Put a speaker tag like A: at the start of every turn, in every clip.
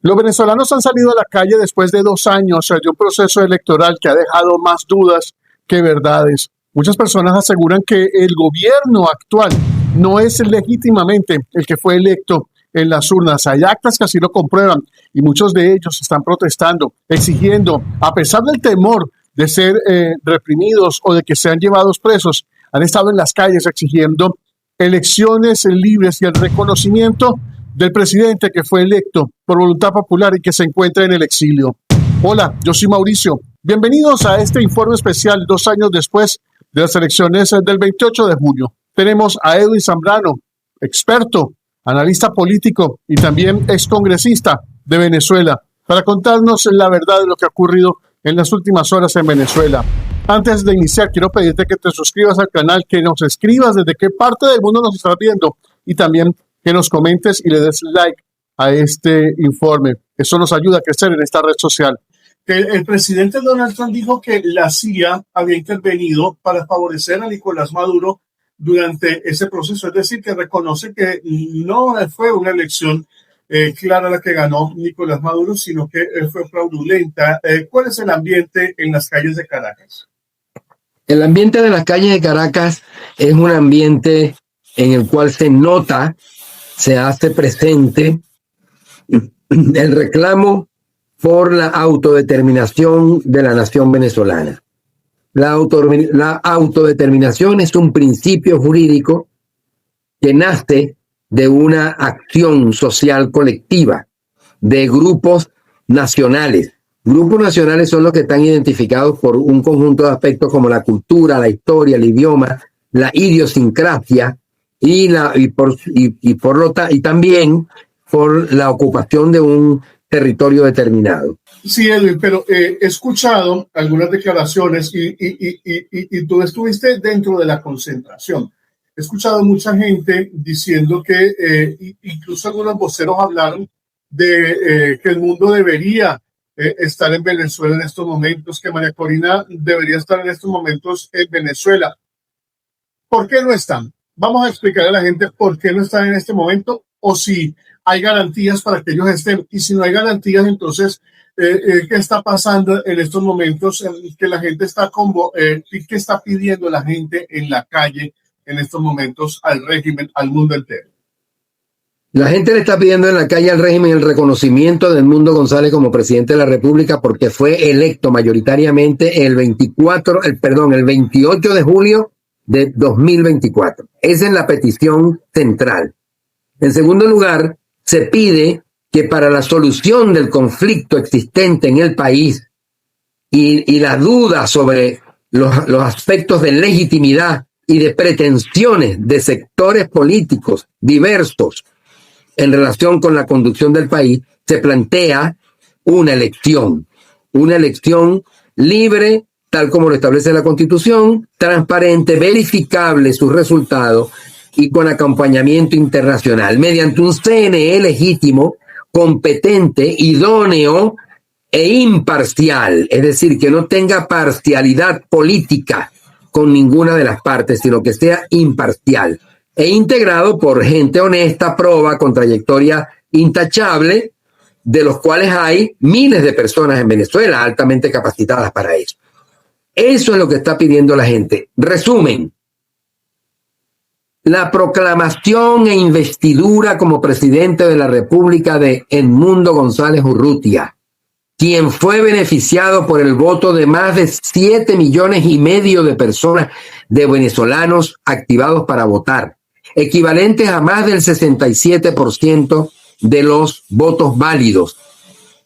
A: Los venezolanos han salido a la calle después de 2 años de un proceso electoral que ha dejado más dudas que verdades. Muchas personas aseguran que el gobierno actual no es legítimamente el que fue electo en las urnas. Hay actas que así lo comprueban y muchos de ellos están protestando, exigiendo, a pesar del temor de ser reprimidos o de que sean llevados presos, han estado en las calles exigiendo elecciones libres y el reconocimiento del presidente que fue electo por voluntad popular y que se encuentra en el exilio. Hola, yo soy Mauricio. Bienvenidos a este informe especial 2 años después de las elecciones del 28 de junio. Tenemos a Edwin Zambrano, experto, analista político y también excongresista de Venezuela, para contarnos la verdad de lo que ha ocurrido en las últimas horas en Venezuela. Antes de iniciar, quiero pedirte que te suscribas al canal, que nos escribas desde qué parte del mundo nos estás viendo y también que nos comentes y le des like a este informe. Eso nos ayuda a crecer en esta red social.
B: El presidente Donald Trump dijo que la CIA había intervenido para favorecer a Nicolás Maduro durante ese proceso. Es decir, que reconoce que no fue una elección clara la que ganó Nicolás Maduro, sino que fue fraudulenta. ¿Cuál es el ambiente en las calles de Caracas?
C: El ambiente de las calles de Caracas es un ambiente en el cual se nota, se hace presente el reclamo por la autodeterminación de la nación venezolana. La autodeterminación es un principio jurídico que nace de una acción social colectiva de grupos nacionales. Grupos nacionales son los que están identificados por un conjunto de aspectos como la cultura, la historia, el idioma, la idiosincrasia y también por la ocupación de un territorio determinado.
B: Sí, Edwin, pero he escuchado algunas declaraciones y tú estuviste dentro de la concentración. He escuchado mucha gente diciendo que incluso algunos voceros hablaron de que el mundo debería estar en Venezuela en estos momentos, que María Corina debería estar en estos momentos en Venezuela. ¿Por qué no están? Vamos a explicar a la gente por qué no están en este momento o si hay garantías para que ellos estén. Y si no hay garantías, entonces, ¿qué está pasando en estos momentos? Que la gente está ¿qué está pidiendo la gente en la calle en estos momentos al régimen, al mundo entero?
C: La gente le está pidiendo en la calle al régimen el reconocimiento de Edmundo González como presidente de la República porque fue electo mayoritariamente el 28 de julio de 2024. Esa es la petición central. En segundo lugar, se pide que para la solución del conflicto existente en el país y la duda sobre los aspectos de legitimidad y de pretensiones de sectores políticos diversos en relación con la conducción del país, se plantea una elección libre, tal como lo establece la Constitución, transparente, verificable sus resultados y con acompañamiento internacional, mediante un CNE legítimo, competente, idóneo e imparcial, es decir, que no tenga parcialidad política con ninguna de las partes, sino que sea imparcial e integrado por gente honesta, proba, con trayectoria intachable, de los cuales hay miles de personas en Venezuela altamente capacitadas para eso. Eso es lo que está pidiendo la gente. Resumen: la proclamación e investidura como presidente de la República de Edmundo González Urrutia, quien fue beneficiado por el voto de más de 7,5 millones de personas, de venezolanos activados para votar, equivalentes a más del 67% de los votos válidos,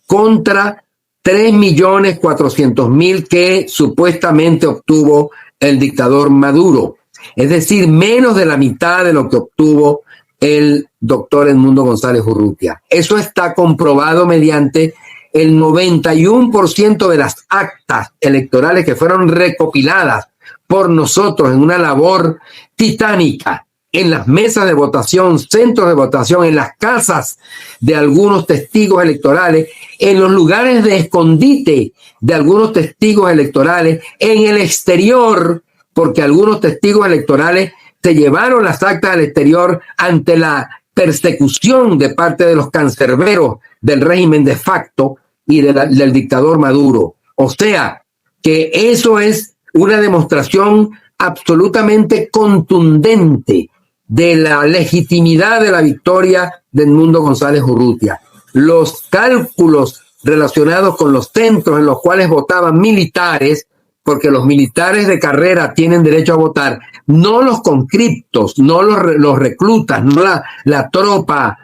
C: contra 3,400,000 que supuestamente obtuvo el dictador Maduro. Es decir, menos de la mitad de lo que obtuvo el doctor Edmundo González Urrutia. Eso está comprobado mediante el 91% de las actas electorales que fueron recopiladas por nosotros en una labor titánica, en las mesas de votación, centros de votación, en las casas de algunos testigos electorales, en los lugares de escondite de algunos testigos electorales, en el exterior, porque algunos testigos electorales se llevaron las actas al exterior ante la persecución de parte de los cancerberos del régimen de facto y del dictador Maduro. O sea, que eso es una demostración absolutamente contundente de la legitimidad de la victoria de Edmundo González Urrutia. Los cálculos relacionados con los centros en los cuales votaban militares, porque los militares de carrera tienen derecho a votar, no los conscriptos, no los reclutas, no la tropa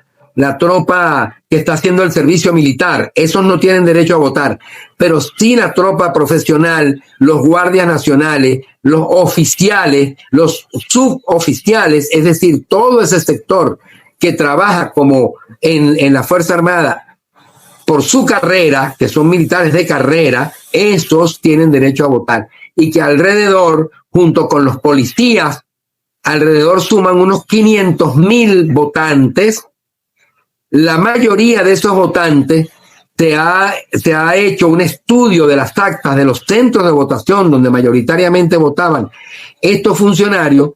C: que está haciendo el servicio militar, esos no tienen derecho a votar, pero sí la tropa profesional, los guardias nacionales, los oficiales, los suboficiales, es decir, todo ese sector que trabaja como en la Fuerza Armada por su carrera, que son militares de carrera, esos tienen derecho a votar. Y que alrededor, junto con los policías, alrededor suman unos 500,000 votantes. La mayoría de esos votantes se ha hecho un estudio de las actas de los centros de votación donde mayoritariamente votaban estos funcionarios,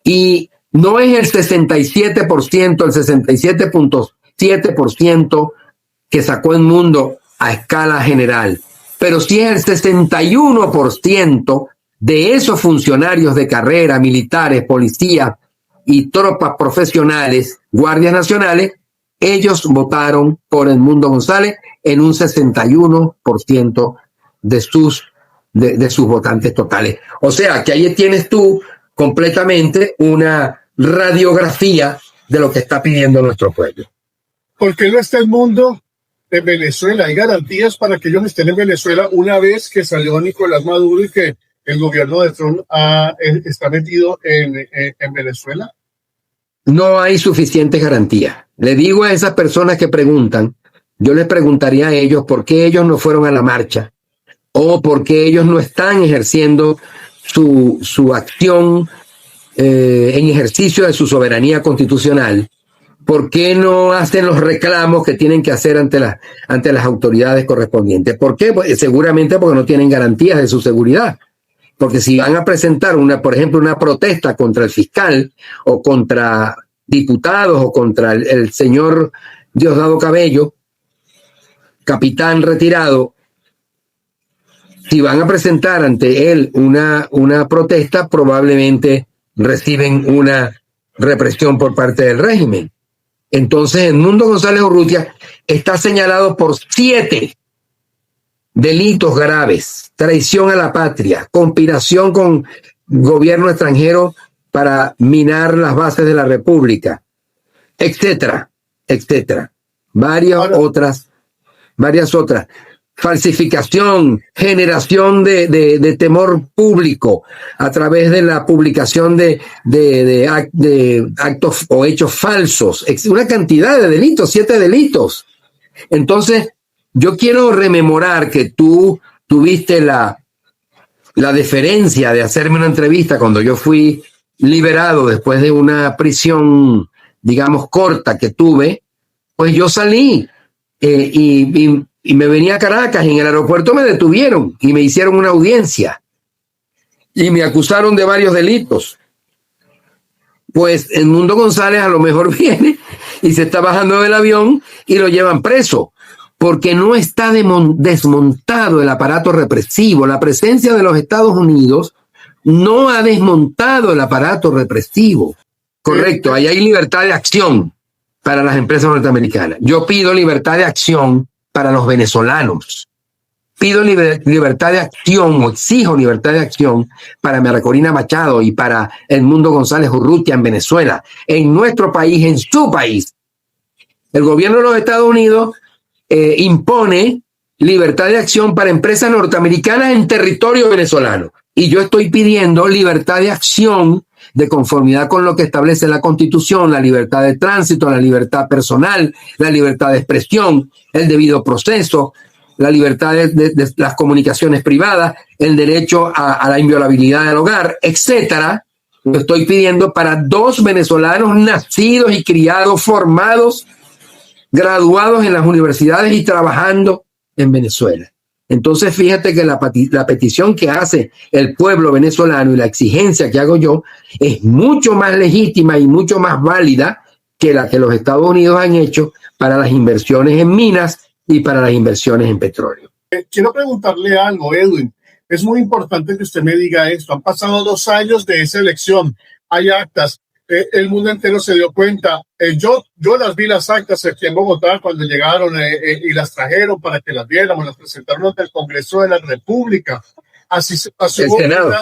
C: y no es el 67%, el 67.7% que sacó Edmundo a escala general, pero sí es el 61% de esos funcionarios de carrera, militares, policías y tropas profesionales, guardias nacionales. Ellos votaron por Edmundo González en un 61% de sus votantes totales. O sea, que ahí tienes tú completamente una radiografía de lo que está pidiendo nuestro pueblo.
B: ¿Por qué no está Edmundo en Venezuela? ¿Hay garantías para que ellos estén en Venezuela una vez que salió Nicolás Maduro y que el gobierno de Trump está metido en Venezuela?
C: No hay suficientes garantías. Le digo a esas personas que preguntan, yo les preguntaría a ellos por qué ellos no fueron a la marcha o por qué ellos no están ejerciendo su acción en ejercicio de su soberanía constitucional. ¿Por qué no hacen los reclamos que tienen que hacer ante las autoridades correspondientes? ¿Por qué? Pues seguramente porque no tienen garantías de su seguridad. Porque si van a presentar por ejemplo, una protesta contra el fiscal o contra diputados o contra el señor Diosdado Cabello, capitán retirado, si van a presentar ante él una protesta, probablemente reciben una represión por parte del régimen. Entonces, Edmundo González Urrutia está señalado por 7 delitos graves: traición a la patria, conspiración con gobierno extranjero para minar las bases de la República, etcétera, etcétera. Varias otras. Falsificación, generación de temor público a través de la publicación de actos o hechos falsos. Una cantidad de delitos, 7 delitos. Entonces, yo quiero rememorar que tú tuviste la deferencia de hacerme una entrevista cuando yo fui liberado después de una prisión, digamos, corta que tuve. Pues yo salí y me venía a Caracas, y en el aeropuerto me detuvieron y me hicieron una audiencia y me acusaron de varios delitos. Pues Edmundo González a lo mejor viene y se está bajando del avión y lo llevan preso, porque no está desmontado el aparato represivo. La presencia de los Estados Unidos no ha desmontado el aparato represivo. Correcto, ahí hay libertad de acción para las empresas norteamericanas. Yo pido libertad de acción para los venezolanos. Pido libertad de acción, o exijo libertad de acción para María Corina Machado y para Edmundo González Urrutia en Venezuela, en nuestro país, en su país. El gobierno de los Estados Unidos impone libertad de acción para empresas norteamericanas en territorio venezolano. Y yo estoy pidiendo libertad de acción de conformidad con lo que establece la Constitución, la libertad de tránsito, la libertad personal, la libertad de expresión, el debido proceso, la libertad de las comunicaciones privadas, el derecho a la inviolabilidad del hogar, etcétera. Lo estoy pidiendo para 2 venezolanos nacidos y criados, formados, graduados en las universidades y trabajando en Venezuela. Entonces, fíjate que la petición que hace el pueblo venezolano y la exigencia que hago yo es mucho más legítima y mucho más válida que la que los Estados Unidos han hecho para las inversiones en minas y para las inversiones en petróleo.
B: Quiero preguntarle algo, Edwin. Es muy importante que usted me diga esto. Han pasado 2 años de esa elección. Hay actas. El mundo entero se dio cuenta. Yo las vi las actas aquí en Bogotá cuando llegaron y las trajeron para que las viéramos. Las presentaron ante el Congreso de la República. Así
C: el Senado.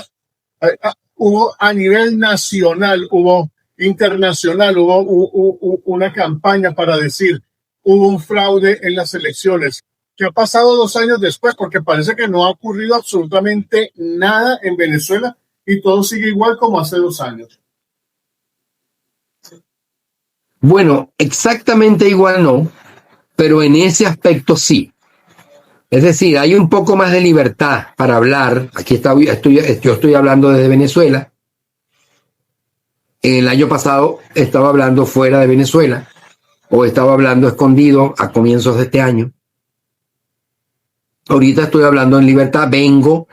B: Hubo a nivel nacional, hubo internacional, hubo una campaña para decir hubo un fraude en las elecciones. ¿Qué ha pasado 2 años después? Porque parece que no ha ocurrido absolutamente nada en Venezuela y todo sigue igual como hace 2 años.
C: Bueno, exactamente igual no, pero en ese aspecto sí. Es decir, hay un poco más de libertad para hablar. Aquí yo estoy hablando desde Venezuela. El año pasado estaba hablando fuera de Venezuela o estaba hablando escondido a comienzos de este año. Ahorita estoy hablando en libertad. Vengo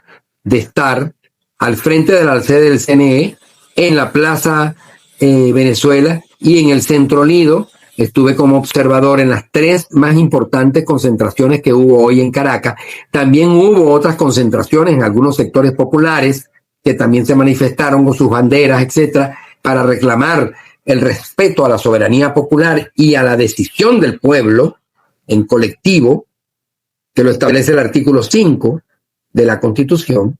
C: de estar al frente de la sede del CNE en la Plaza Venezuela y en el Centro Lido. Estuve como observador en las 3 más importantes concentraciones que hubo hoy en Caracas. También hubo otras concentraciones en algunos sectores populares que también se manifestaron con sus banderas, etcétera, para reclamar el respeto a la soberanía popular y a la decisión del pueblo en colectivo, que lo establece el artículo 5 de la Constitución,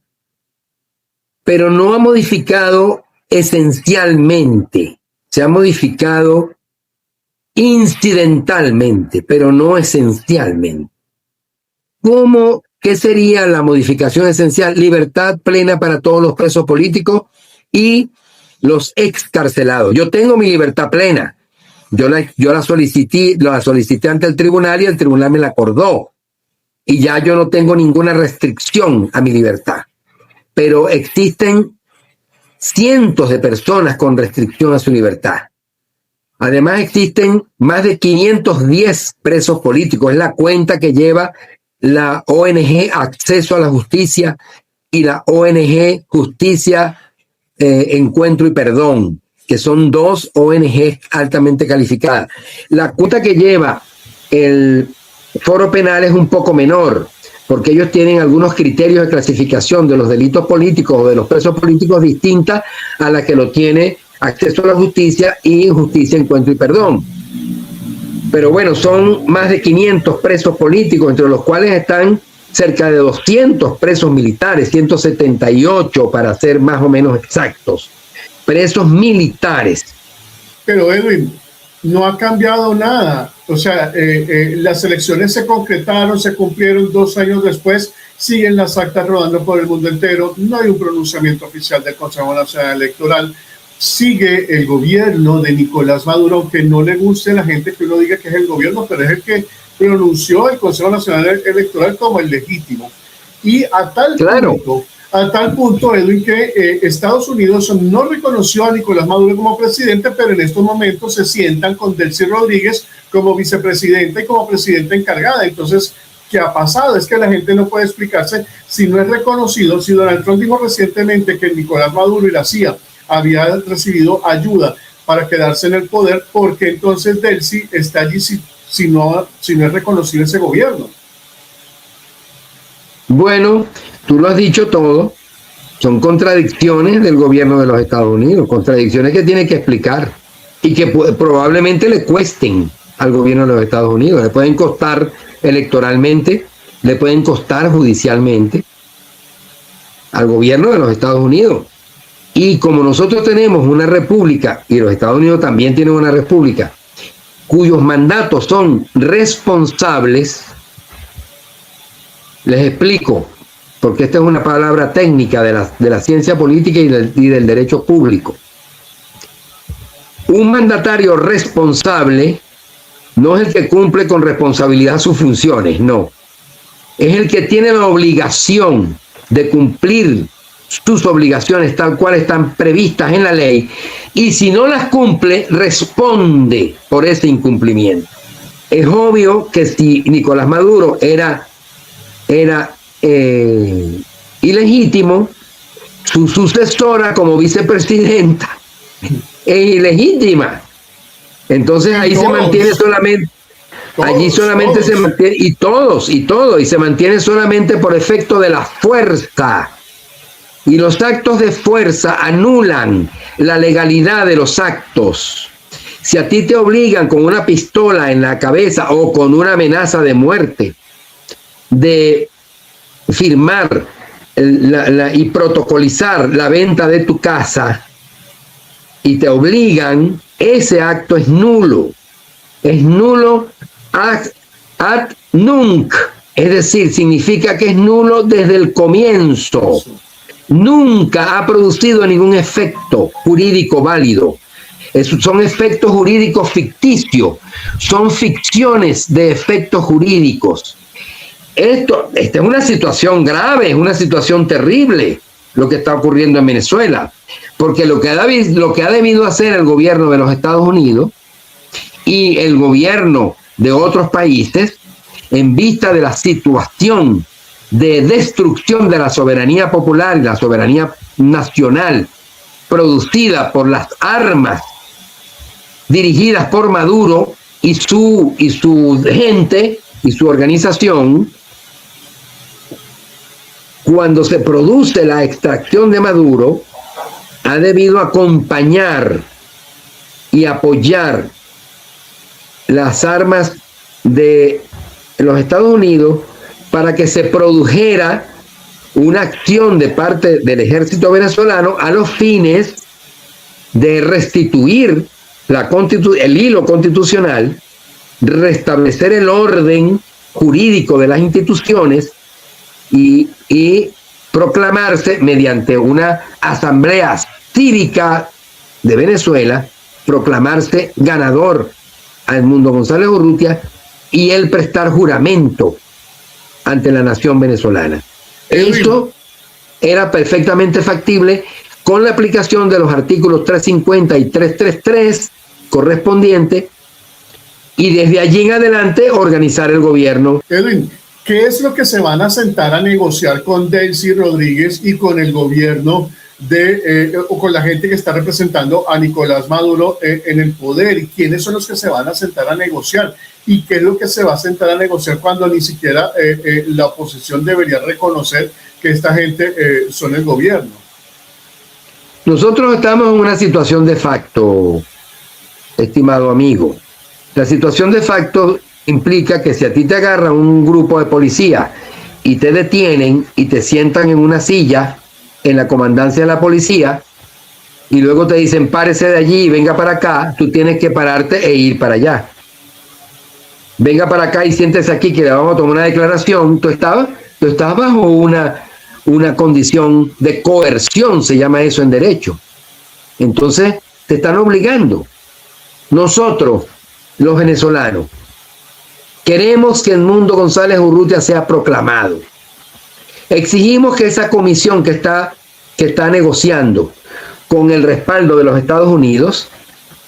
C: pero no ha modificado esencialmente, se ha modificado incidentalmente, pero no esencialmente. ¿Qué sería la modificación esencial? Libertad plena para todos los presos políticos y los excarcelados. Yo tengo mi libertad plena. Yo la solicité ante el tribunal y el tribunal me la acordó. Y ya yo no tengo ninguna restricción a mi libertad. Pero existen cientos de personas con restricción a su libertad. Además existen más de 510 presos políticos. Es la cuenta que lleva la ONG Acceso a la Justicia y la ONG Justicia, Encuentro y Perdón, que son 2 ONG altamente calificadas. La cuenta que lleva el Foro Penal es un poco menor, porque ellos tienen algunos criterios de clasificación de los delitos políticos o de los presos políticos distintas a la que lo tiene Acceso a la Justicia y Justicia, Encuentro y Perdón. Pero bueno, son más de 500 presos políticos, entre los cuales están cerca de 200 presos militares, 178 para ser más o menos exactos, presos militares.
B: Pero Edwin, no ha cambiado nada. O sea, las elecciones se concretaron, se cumplieron 2 años después, siguen las actas rodando por el mundo entero, no hay un pronunciamiento oficial del Consejo Nacional Electoral. Sigue el gobierno de Nicolás Maduro, aunque no le guste a la gente que uno diga que es el gobierno, pero es el que pronunció el Consejo Nacional Electoral como el legítimo. Y a tal punto, Edwin, que Estados Unidos no reconoció a Nicolás Maduro como presidente, pero en estos momentos se sientan con Delcy Rodríguez como vicepresidenta y como presidenta encargada. Entonces, ¿qué ha pasado? Es que la gente no puede explicarse si no es reconocido. Si Donald Trump dijo recientemente que Nicolás Maduro y la CIA había recibido ayuda para quedarse en el poder, porque entonces Delcy está allí si no es reconocido ese gobierno.
C: Bueno, tú lo has dicho todo. Son contradicciones del gobierno de los Estados Unidos, contradicciones que tiene que explicar y que probablemente le cuesten al gobierno de los Estados Unidos. Le pueden costar electoralmente, le pueden costar judicialmente al gobierno de los Estados Unidos. Y como nosotros tenemos una república, y los Estados Unidos también tienen una república, cuyos mandatos son responsables, les explico, porque esta es una palabra técnica de la ciencia política y del derecho público. Un mandatario responsable no es el que cumple con responsabilidad sus funciones, no. Es el que tiene la obligación de cumplir sus obligaciones tal cual están previstas en la ley, y si no las cumple, responde por ese incumplimiento. Es obvio que si Nicolás Maduro era ilegítimo, su sucesora como vicepresidenta es ilegítima. Entonces ahí se mantiene solamente, allí solamente se mantiene, y se mantiene solamente por efecto de la fuerza. Y los actos de fuerza anulan la legalidad de los actos. Si a ti te obligan con una pistola en la cabeza o con una amenaza de muerte de firmar y protocolizar la venta de tu casa y te obligan, ese acto es nulo. Es nulo ad nunc. Es decir, significa que es nulo desde el comienzo. Nunca ha producido ningún efecto jurídico válido. Son efectos jurídicos ficticios, son ficciones de efectos jurídicos. Esta es una situación grave, es una situación terrible lo que está ocurriendo en Venezuela, porque lo que ha debido hacer el gobierno de los Estados Unidos y el gobierno de otros países, en vista de la situación de destrucción de la soberanía popular y la soberanía nacional producida por las armas dirigidas por Maduro y su gente y su organización, cuando se produce la extracción de Maduro, ha debido acompañar y apoyar las armas de los Estados Unidos para que se produjera una acción de parte del ejército venezolano a los fines de restituir el hilo constitucional, restablecer el orden jurídico de las instituciones y proclamarse mediante una asamblea cívica de Venezuela, proclamarse ganador a Edmundo González Urrutia y él prestar juramento ante la nación venezolana. Esto era perfectamente factible con la aplicación de los artículos 350 y 333 correspondientes, y desde allí en adelante organizar el gobierno.
B: Edwin, ¿qué es lo que se van a sentar a negociar con Delcy Rodríguez y con el gobierno o con la gente que está representando a Nicolás Maduro en el poder? ¿Y quiénes son los que se van a sentar a negociar? ¿Y qué es lo que se va a sentar a negociar cuando ni siquiera la oposición debería reconocer que esta gente son el gobierno?
C: Nosotros estamos en una situación de facto, estimado amigo. La situación de facto implica que si a ti te agarra un grupo de policía y te detienen y te sientan en una silla en la comandancia de la policía y luego te dicen párese de allí y venga para acá, tú tienes que pararte e ir para allá. Venga para acá y siéntese aquí que le vamos a tomar una declaración. Tú estabas bajo una condición de coerción, se llama eso en derecho. Entonces te están obligando. Nosotros, los venezolanos, queremos que Edmundo González Urrutia sea proclamado. Exigimos que esa comisión que está negociando con el respaldo de los Estados Unidos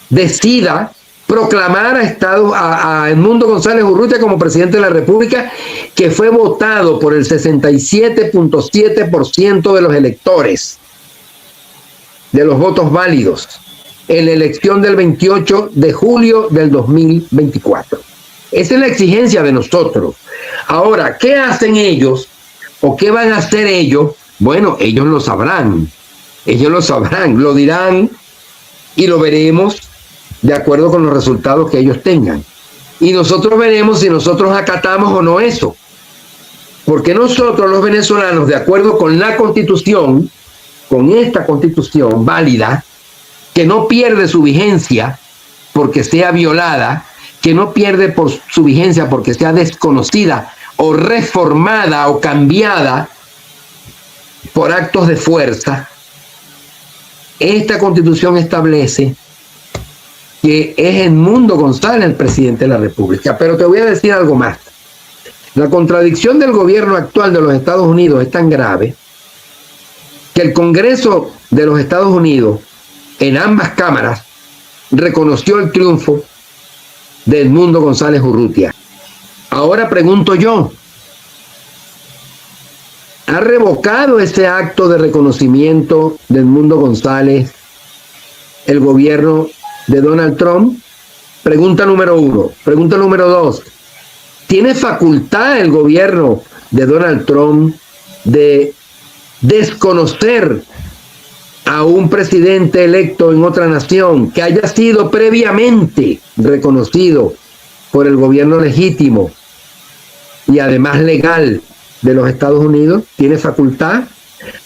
C: decida proclamar a Edmundo González Urrutia como presidente de la República, que fue votado por el 67.7% de los electores, de los votos válidos, en la elección del 28 de julio del 2024. Esa es la exigencia de nosotros. Ahora, ¿qué hacen ellos o qué van a hacer ellos? Bueno, ellos lo sabrán, lo dirán y lo veremos de acuerdo con los resultados que ellos tengan. Y nosotros veremos si nosotros acatamos o no eso. Porque nosotros los venezolanos, de acuerdo con la Constitución, con esta Constitución válida, que no pierde su vigencia porque sea violada, que no pierde por su vigencia porque sea desconocida o reformada o cambiada por actos de fuerza, esta Constitución establece que es Edmundo González el presidente de la República. Pero te voy a decir algo más. La contradicción del gobierno actual de los Estados Unidos es tan grave que el Congreso de los Estados Unidos, en ambas cámaras, reconoció el triunfo de Edmundo González Urrutia. Ahora pregunto yo, ¿ha revocado este acto de reconocimiento de Edmundo González el gobierno de Donald Trump? Pregunta número 1. Pregunta número 2. ¿Tiene facultad el gobierno de Donald Trump de desconocer a un presidente electo en otra nación que haya sido previamente reconocido por el gobierno legítimo y además legal de los Estados Unidos? ¿Tiene facultad?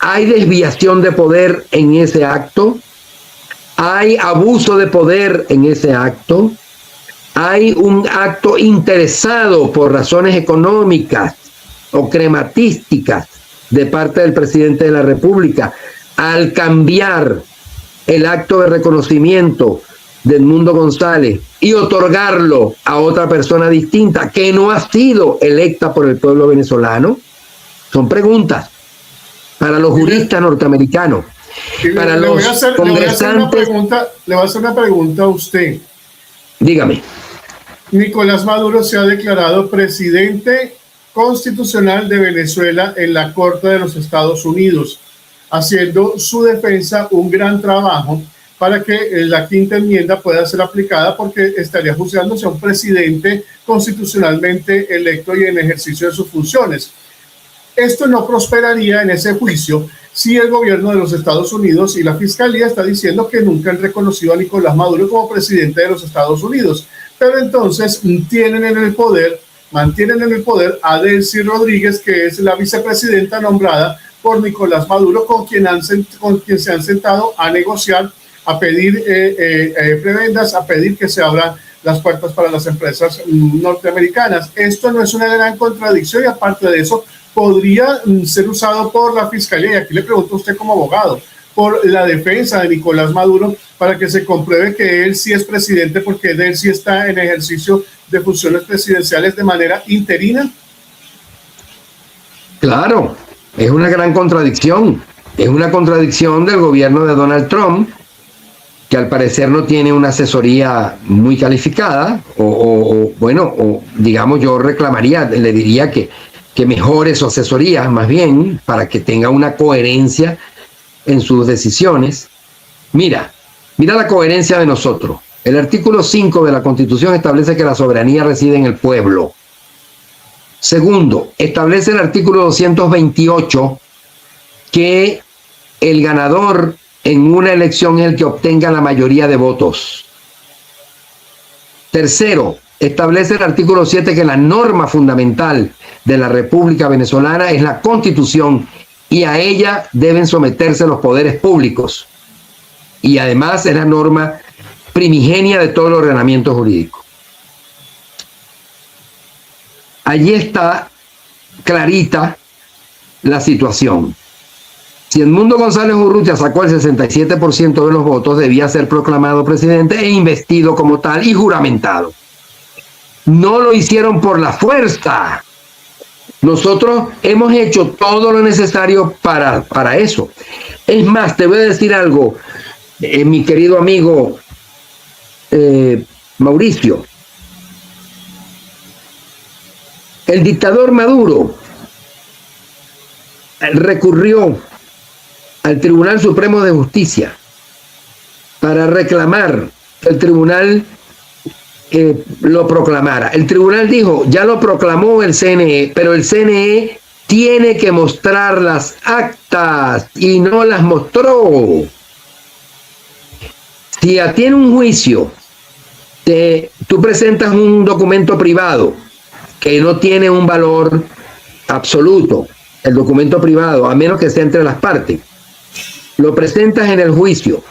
C: ¿Hay desviación de poder en ese acto? ¿Hay abuso de poder en ese acto? ¿Hay un acto interesado por razones económicas o crematísticas de parte del presidente de la República al cambiar el acto de reconocimiento de Edmundo González y otorgarlo a otra persona distinta que no ha sido electa por el pueblo venezolano? Son preguntas para los juristas norteamericanos. Para
B: le voy
C: los
B: a hacer una pregunta a usted.
C: Dígame.
B: Nicolás Maduro se ha declarado presidente constitucional de Venezuela en la Corte de los Estados Unidos, haciendo su defensa un gran trabajo para que la quinta enmienda pueda ser aplicada, porque estaría juzgándose a un presidente constitucionalmente electo y en ejercicio de sus funciones. Esto no prosperaría en ese juicio si el gobierno de los Estados Unidos y la Fiscalía está diciendo que nunca han reconocido a Nicolás Maduro como presidente de los Estados Unidos. Pero entonces mantienen en el poder a Delcy Rodríguez, que es la vicepresidenta nombrada por Nicolás Maduro, con quien se han sentado a negociar, a pedir prebendas, a pedir que se abran las puertas para las empresas norteamericanas. Esto no es una gran contradicción, y aparte de eso podría ser usado por la Fiscalía, y aquí le pregunto a usted como abogado, por la defensa de Nicolás Maduro, para que se compruebe que él sí es presidente, porque él sí está en ejercicio de funciones presidenciales de manera interina.
C: Claro, es una gran contradicción. Es una contradicción del gobierno de Donald Trump, que al parecer no tiene una asesoría muy calificada, o digamos, yo reclamaría, le diría que mejore su asesoría, más bien, para que tenga una coherencia en sus decisiones. Mira la coherencia de nosotros. El artículo 5 de la Constitución establece que la soberanía reside en el pueblo. Segundo, establece el artículo 228 que el ganador en una elección es el que obtenga la mayoría de votos. Tercero, establece el artículo 7 que la norma fundamental de la República Venezolana es la Constitución, y a ella deben someterse los poderes públicos. Y además es la norma primigenia de todo el ordenamiento jurídico. Allí está clarita la situación. Si Edmundo González Urrutia sacó el 67% de los votos, debía ser proclamado presidente e investido como tal y juramentado. No lo hicieron por la fuerza. Nosotros hemos hecho todo lo necesario para eso. Es más, te voy a decir algo, mi querido amigo Mauricio. El dictador Maduro recurrió al Tribunal Supremo de Justicia para reclamar que el tribunal lo proclamara. El tribunal dijo, ya lo proclamó el CNE, pero el CNE tiene que mostrar las actas, y no las mostró. Si a ti en un juicio tú presentas un documento privado que no tiene un valor absoluto, el documento privado, a menos que sea entre las partes, lo presentas en el juicio,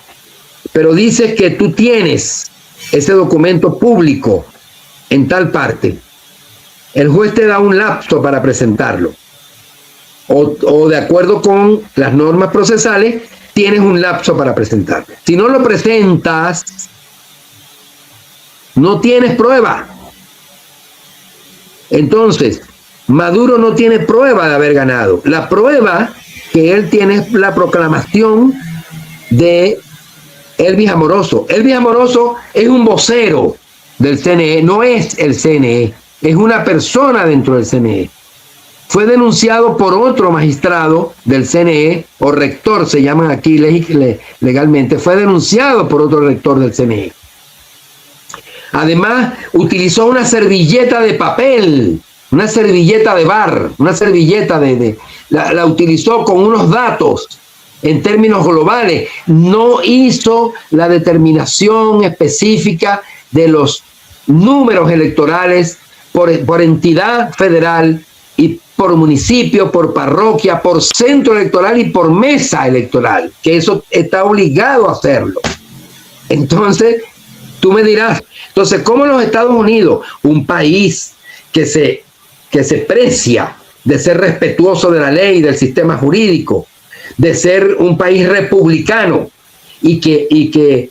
C: pero dices que tú tienes ese documento público en tal parte, el juez te da un lapso para presentarlo, o de acuerdo con las normas procesales tienes un lapso para presentarlo. Si no lo presentas, no tienes prueba. Entonces Maduro no tiene prueba de haber ganado. La prueba que él tiene es la proclamación de Elvis Amoroso. Elvis Amoroso es un vocero del CNE, no es el CNE, es una persona dentro del CNE. Fue denunciado por otro magistrado del CNE, o rector se llaman aquí legalmente, fue denunciado por otro rector del CNE. Además, utilizó una servilleta de papel, una servilleta de bar, una servilleta la utilizó con unos datos en términos globales. No hizo la determinación específica de los números electorales por entidad federal y por municipio, por parroquia, por centro electoral y por mesa electoral, que eso está obligado a hacerlo. Entonces, tú me dirás, entonces, ¿cómo los Estados Unidos, un país que se precia de ser respetuoso de la ley, del sistema jurídico, de ser un país republicano y que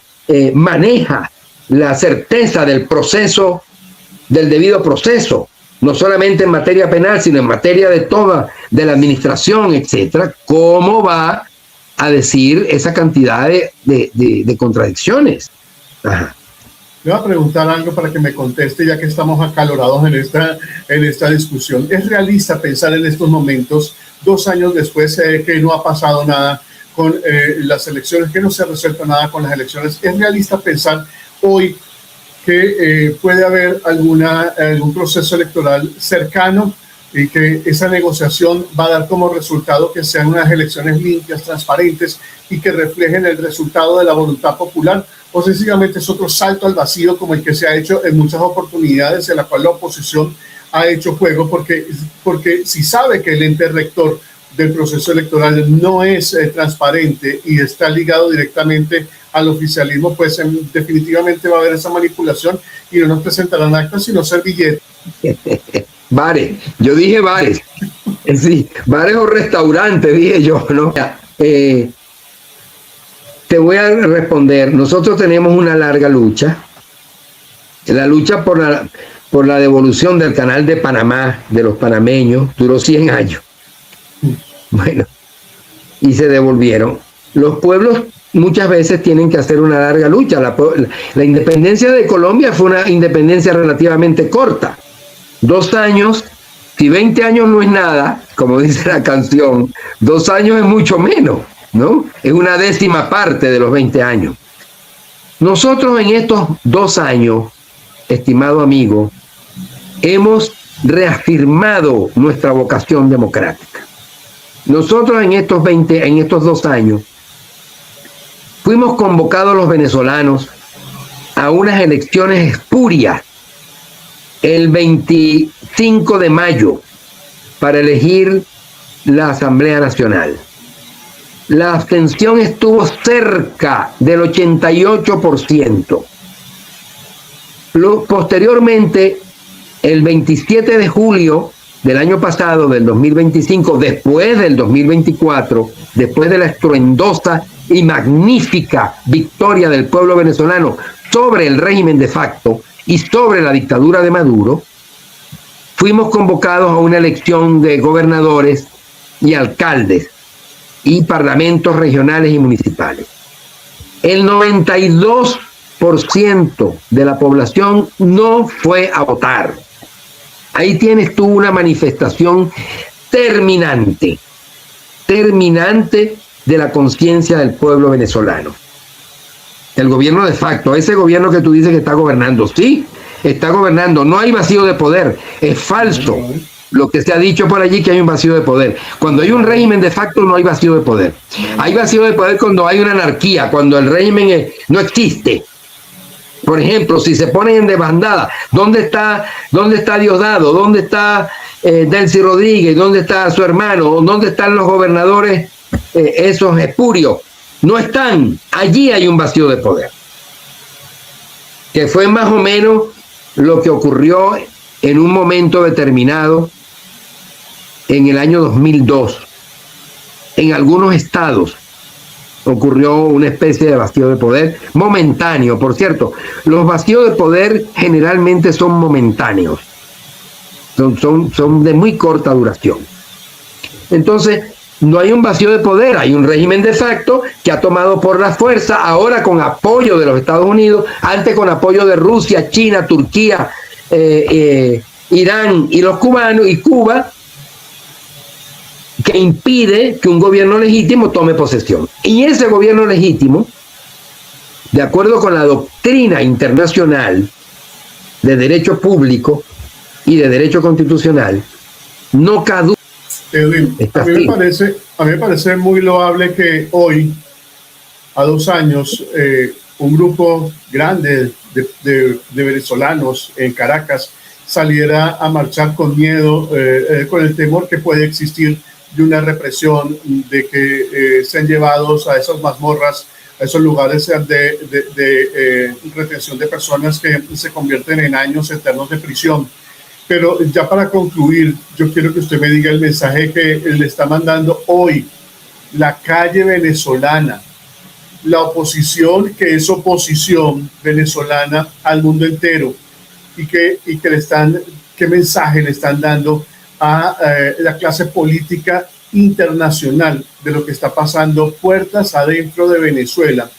C: maneja la certeza del proceso, del debido proceso, no solamente en materia penal, sino en materia de la administración, etcétera, ¿cómo va a decir esa cantidad de contradicciones? Ajá.
B: Le voy a preguntar algo para que me conteste, ya que estamos acalorados en esta discusión. ¿Es realista pensar en estos momentos, 2 años después, que no ha pasado nada con las elecciones, que no se ha resuelto nada con las elecciones? ¿Es realista pensar hoy que puede haber algún proceso electoral cercano y que esa negociación va a dar como resultado que sean unas elecciones limpias, transparentes y que reflejen el resultado de la voluntad popular? ¿O sencillamente es otro salto al vacío como el que se ha hecho en muchas oportunidades en la cual la oposición ha hecho juego porque si sabe que el ente rector del proceso electoral no es transparente y está ligado directamente al oficialismo, pues definitivamente va a haber esa manipulación y no nos presentarán actas sino servilletas?
C: Bares, yo dije bares, sí, bares o restaurantes, dije yo, ¿no? Te voy a responder. Nosotros tenemos una larga lucha, la lucha por la devolución del canal de Panamá, de los panameños, duró 100 años. Bueno, y se devolvieron. Los pueblos muchas veces tienen que hacer una larga lucha. La independencia de Colombia fue una independencia relativamente corta. 2 años, si 20 años no es nada, como dice la canción, 2 años es mucho menos, ¿no? Es una 10ª parte de los 20 años. Nosotros en estos 2 años, estimado amigo, hemos reafirmado nuestra vocación democrática. Nosotros en estos 2 años, fuimos convocados los venezolanos a unas elecciones espurias el 25 de mayo para elegir la Asamblea Nacional. La abstención estuvo cerca del 88%. Posteriormente, el 27 de julio del año pasado, del 2025, después del 2024, después de la estruendosa y magnífica victoria del pueblo venezolano sobre el régimen de facto y sobre la dictadura de Maduro, fuimos convocados a una elección de gobernadores y alcaldes y parlamentos regionales y municipales. El 92% de la población no fue a votar. Ahí tienes tú una manifestación terminante de la conciencia del pueblo venezolano. El gobierno de facto, ese gobierno que tú dices que está gobernando, sí, está gobernando, no hay vacío de poder, es falso lo que se ha dicho por allí que hay un vacío de poder. Cuando hay un régimen de facto no hay vacío de poder. Hay vacío de poder cuando hay una anarquía, cuando el régimen no existe. Por ejemplo, si se ponen en desbandada, ¿dónde está Diosdado? ¿Dónde está Delcy Rodríguez? ¿Dónde está su hermano? ¿Dónde están los gobernadores esos espurios? No están. Allí hay un vacío de poder. Que fue más o menos lo que ocurrió en un momento determinado en el año 2002. En algunos estados ocurrió una especie de vacío de poder momentáneo. Por cierto, los vacíos de poder generalmente son momentáneos. Son de muy corta duración. Entonces, no hay un vacío de poder, hay un régimen de facto que ha tomado por la fuerza, ahora con apoyo de los Estados Unidos, antes con apoyo de Rusia, China, Turquía, Irán y los cubanos y Cuba, que impide que un gobierno legítimo tome posesión. Y ese gobierno legítimo, de acuerdo con la doctrina internacional, de derecho público y de derecho constitucional no caduca.
B: Edwin, a mí me parece muy loable que hoy, a 2 años, un grupo grande de venezolanos en Caracas saliera a marchar con miedo, con el temor que puede existir de una represión, de que sean llevados a esas mazmorras, a esos lugares de retención de personas que se convierten en años eternos de prisión. Pero ya para concluir, yo quiero que usted me diga el mensaje que le está mandando hoy la calle venezolana, la oposición que es oposición venezolana al mundo entero, y que qué mensaje le están dando a la clase política internacional de lo que está pasando puertas adentro de Venezuela,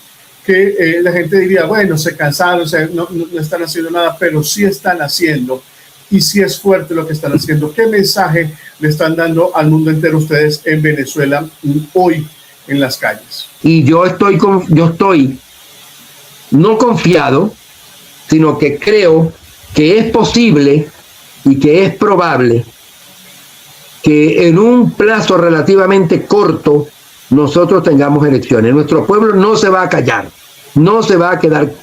B: que la gente diría, bueno, se cansaron, no están haciendo nada, pero sí están haciendo, y sí es fuerte lo que están haciendo. ¿Qué mensaje le están dando al mundo entero ustedes en Venezuela hoy en las calles?
C: Y yo estoy no confiado, sino que creo que es posible y que es probable que en un plazo relativamente corto nosotros tengamos elecciones. Nuestro pueblo no se va a callar, no se va a quedar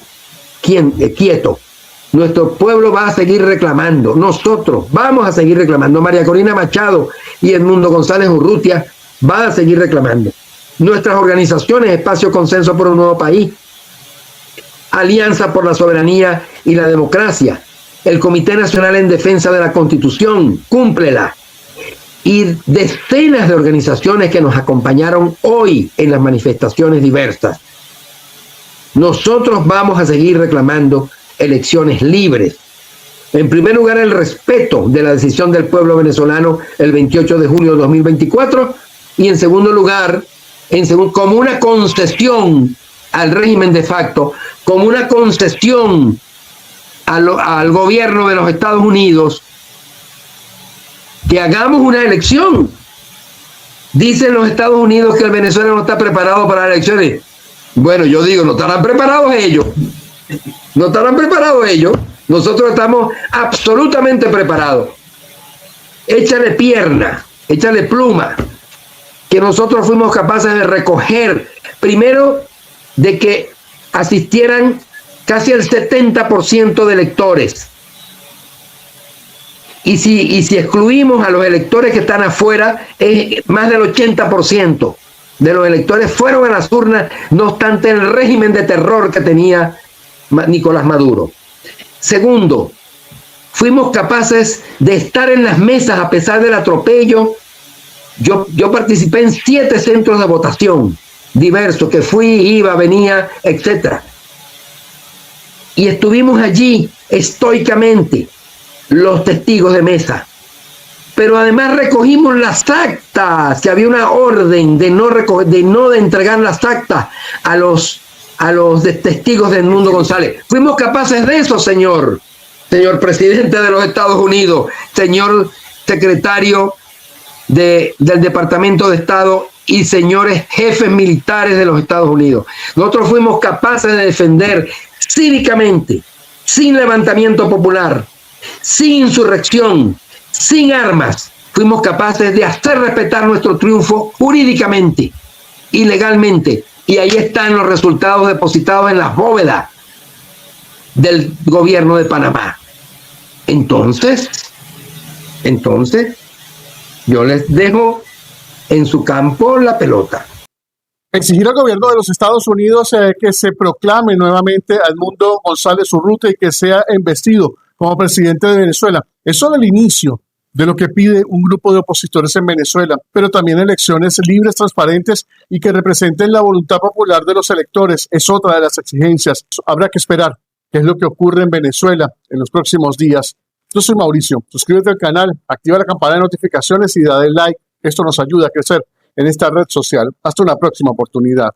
C: quieto. Nuestro pueblo va a seguir reclamando, nosotros vamos a seguir reclamando. María Corina Machado y Edmundo González Urrutia van a seguir reclamando. Nuestras organizaciones, Espacio Consenso por un Nuevo País, Alianza por la Soberanía y la Democracia, el Comité Nacional en Defensa de la Constitución, cúmplela, y decenas de organizaciones que nos acompañaron hoy en las manifestaciones diversas. Nosotros vamos a seguir reclamando elecciones libres. En primer lugar, el respeto de la decisión del pueblo venezolano el 28 de junio de 2024, y en segundo lugar, como una concesión al régimen de facto, como una concesión al gobierno de los Estados Unidos, que hagamos una elección. Dicen los Estados Unidos que el Venezuela no está preparado para las elecciones. Bueno, yo digo, no estarán preparados ellos. No estarán preparados ellos. Nosotros estamos absolutamente preparados. Échale pierna, échale pluma, que nosotros fuimos capaces de recoger, primero, de que asistieran casi el 70% de electores. Y si excluimos a los electores que están afuera, es más del 80% de los electores fueron a las urnas, no obstante el régimen de terror que tenía Nicolás Maduro. Segundo, fuimos capaces de estar en las mesas a pesar del atropello. Yo participé en 7 centros de votación diversos, que fui, iba, venía, etc. Y estuvimos allí estoicamente, los testigos de mesa. Pero además recogimos las actas, que había una orden de no entregar las actas a los testigos de Edmundo González. Fuimos capaces de eso, señor presidente de los Estados Unidos, señor secretario del Departamento de Estado y señores jefes militares de los Estados Unidos. Nosotros fuimos capaces de defender cívicamente, sin levantamiento popular, sin insurrección, sin armas, fuimos capaces de hacer respetar nuestro triunfo jurídicamente y legalmente. Y ahí están los resultados depositados en las bóvedas del gobierno de Panamá. Entonces, yo les dejo en su campo la pelota.
A: Exigir al gobierno de los Estados Unidos que se proclame nuevamente a Edmundo González Urrutia y que sea investido como presidente de Venezuela. Es solo el inicio de lo que pide un grupo de opositores en Venezuela, pero también elecciones libres, transparentes y que representen la voluntad popular de los electores. Es otra de las exigencias. Habrá que esperar qué es lo que ocurre en Venezuela en los próximos días. Yo soy Mauricio. Suscríbete al canal, activa la campana de notificaciones y dale like. Esto nos ayuda a crecer en esta red social. Hasta una próxima oportunidad.